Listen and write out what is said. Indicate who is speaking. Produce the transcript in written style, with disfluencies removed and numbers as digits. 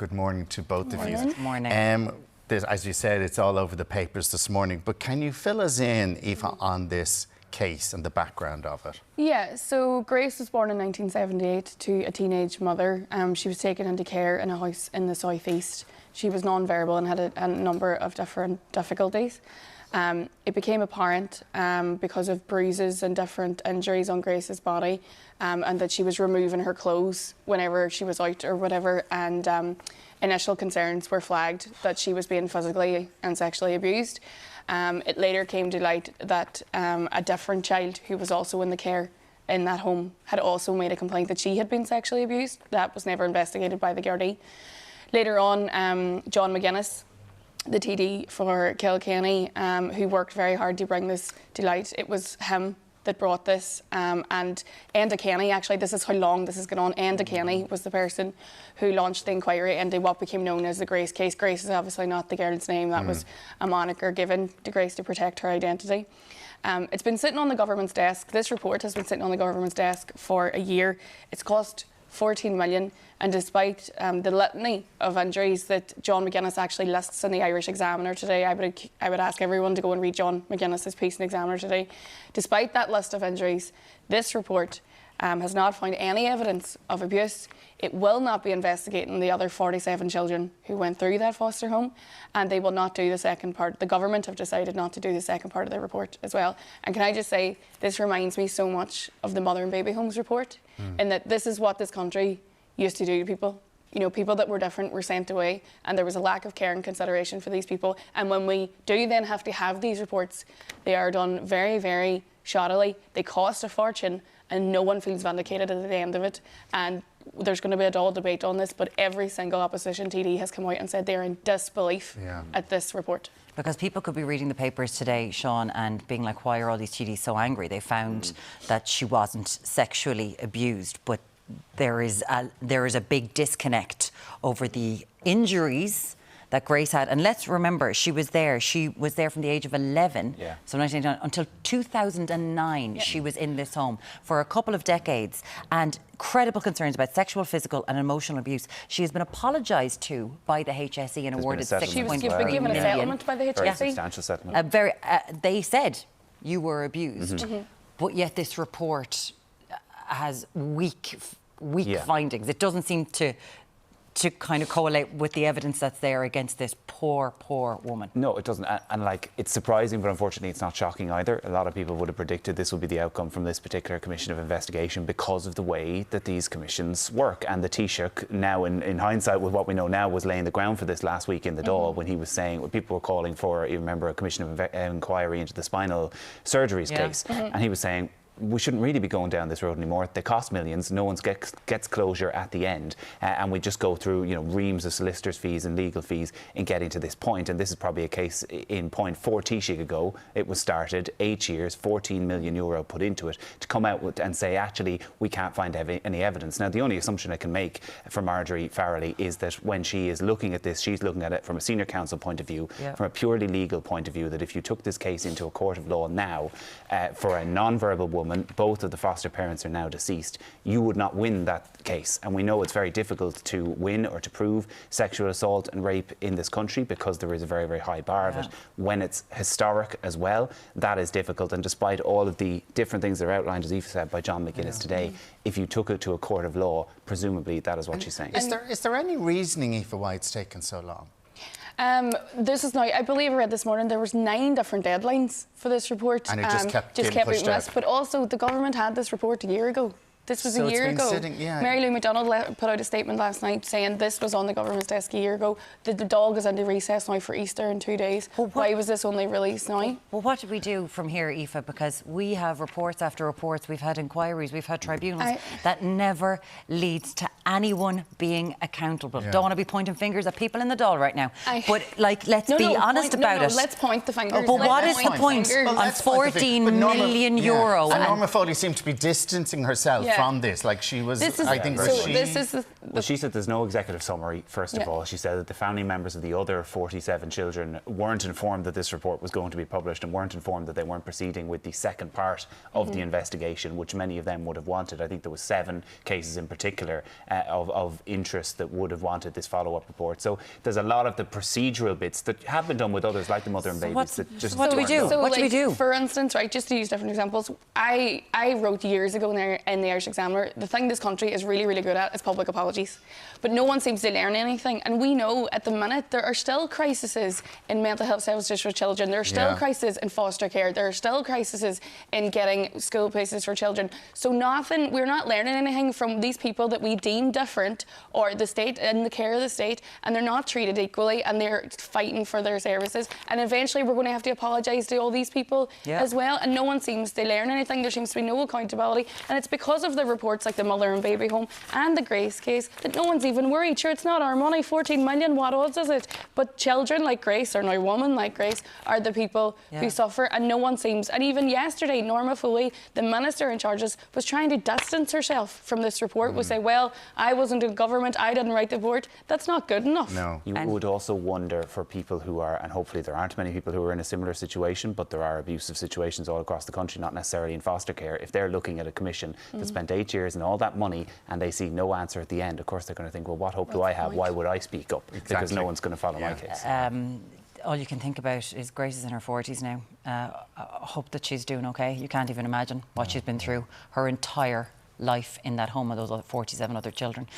Speaker 1: Good morning to both of you.
Speaker 2: Good morning.
Speaker 1: As you said, it's all over the papers this morning, but can you fill us in, Aoife, on this case and the background of it?
Speaker 3: Yeah, so Grace was born in 1978 to a teenage mother. She was taken into care in a house in the southeast. She was non-verbal and had a number of different difficulties. It became apparent because of bruises and different injuries on Grace's body, and that she was removing her clothes whenever she was out or whatever, and initial concerns were flagged that she was being physically and sexually abused. It later came to light that a different child who was also in the care in that home had also made a complaint that she had been sexually abused. That was never investigated by the Gardaí. Later on, John McGuinness, the TD for Kilkenny, who worked very hard to bring this to light, it was him that brought this, and Enda Kenny, actually, this is how long this has gone on. Enda Kenny was the person who launched the inquiry into what became known as the Grace case. Grace is obviously not the girl's name. That was a moniker given to Grace to protect her identity. It's been sitting on the government's desk. This report has been sitting on the government's desk for a year. It's cost 14 million, and despite the litany of injuries that John McGuinness actually lists in the Irish Examiner today, I would ask everyone to go and read John McGuinness's piece in the Examiner today. Despite that list of injuries, this report has not found any evidence of abuse. It will not be investigating the other 47 children who went through that foster home, and they will not do the second part. The government have decided not to do the second part of the report as well. And can I just say, this reminds me so much of the Mother and Baby Homes report, in that this is what this country used to do to people. You know, people that were different were sent away, and there was a lack of care and consideration for these people. And when we do then have to have these reports, they are done very, very shoddily. They cost a fortune, and no one feels vindicated at the end of it. And there's going to be a dull debate on this, but every single opposition TD has come out and said they're in disbelief at this report.
Speaker 2: Because people could be reading the papers today, Sean, and being like, why are all these TDs so angry? They found that she wasn't sexually abused, but there is a big disconnect over the injuries that Grace had. And let's remember, she was there from the age of 11, so 1989, until 2009, she was in this home for a couple of decades, and credible concerns about sexual, physical and emotional abuse. She has been apologised to by the HSE and awarded $6.3 million.
Speaker 3: She was given a settlement by the HSE.
Speaker 4: Very substantial settlement.
Speaker 2: They said you were abused, but yet this report has weak findings. It doesn't seem to kind of correlate with the evidence that's there against this poor woman.
Speaker 4: No, it doesn't. And like, it's surprising, but unfortunately it's not shocking either. A lot of people would have predicted this would be the outcome from this particular commission of investigation because of the way that these commissions work. And the Taoiseach, now in hindsight with what we know now, was laying the ground for this last week in the Dáil when he was saying, when people were calling for, you remember, a commission of inquiry into the spinal surgeries case. And he was saying, we shouldn't really be going down this road anymore. They cost millions. No one gets closure at the end, and we just go through, you know, reams of solicitors' fees and legal fees in getting to this point. And this is probably a case in point. 4 Taoiseach ago, it was started, 8 years, 14 million euro put into it, to come out with and say, actually, we can't find any evidence. Now, the only assumption I can make for Marjorie Farrelly is that when she is looking at this, she's looking at it from a senior counsel point of view, from a purely legal point of view, that if you took this case into a court of law now for a non-verbal woman, both of the foster parents are now deceased, you would not win that case. And we know it's very difficult to win or to prove sexual assault and rape in this country because there is a very, very high bar of it. When it's historic as well, that is difficult. And despite all of the different things that are outlined, as Aoife said, by John McGuinness today, if you took it to a court of law, presumably that is what she's saying.
Speaker 1: Is there any reasoning, Aoife, why it's taken so long?
Speaker 3: This is now, I believe I read this morning, there was 9 different deadlines for this report.
Speaker 1: And it just kept getting pushed out.
Speaker 3: But also, the government had this report a year ago. This was a year ago. Mary Lou McDonald put out a statement last night saying this was on the government's desk a year ago. The dog is into recess now for Easter in 2 days. Why was this only released now?
Speaker 2: Well, what do we do from here, Aoife? Because we have reports after reports, we've had inquiries, we've had tribunals that never leads to anyone being accountable. Don't want to be pointing fingers at people in the Dáil right now, but like, let's be honest about it.
Speaker 3: Let's point the fingers.
Speaker 2: But what is the point on 14 million euro?
Speaker 1: And Norma Foley seemed to be distancing herself from this, like she was.
Speaker 4: Well, she said there's no executive summary. First of all, she said that the family members of the other 47 children weren't informed that this report was going to be published and weren't informed that they weren't proceeding with the second part of the investigation, which many of them would have wanted. I think there was 7 cases in particular of interest that would have wanted this follow-up report. So there's a lot of the procedural bits that have been done with others, like the mother and babies.
Speaker 2: What do we do?
Speaker 3: So,
Speaker 2: What do we do?
Speaker 3: For instance, right, just to use different examples, I wrote years ago in the Irish Examiner, the thing this country is really, really good at is public apologies. But no one seems to learn anything. And we know at the minute there are still crises in mental health services for children. There are still crises in foster care. There are still crises in getting school places for children. So we're not learning anything from these people that we deem different, or the state, in the care of the state, and they're not treated equally, and they're fighting for their services. And eventually we're going to have to apologise to all these people as well. And no one seems to learn anything. There seems to be no accountability. And it's because of the reports like the mother and baby home and the Grace case that no one's even worried. Sure, it's not our money, 14 million, what odds is it? But children like Grace, or now women like Grace, are the people who suffer, and no one seems. And even yesterday, Norma Foley, the minister in charge, was trying to distance herself from this report, would say, well, I wasn't in government, I didn't write the report. That's not good enough.
Speaker 1: No.
Speaker 4: You would also wonder for people who are, and hopefully there aren't many people who are in a similar situation, but there are abusive situations all across the country, not necessarily in foster care. If they're looking at a commission that spent 8 years and all that money and they see no answer at the end, of course they're going to think, well, what hope do I have? Why would I speak up?
Speaker 1: Exactly.
Speaker 4: Because no one's going to follow my case.
Speaker 2: All you can think about is Grace is in her 40s now. I hope that she's doing okay. You can't even imagine what she's been through her entire life in that home with those 47 other children.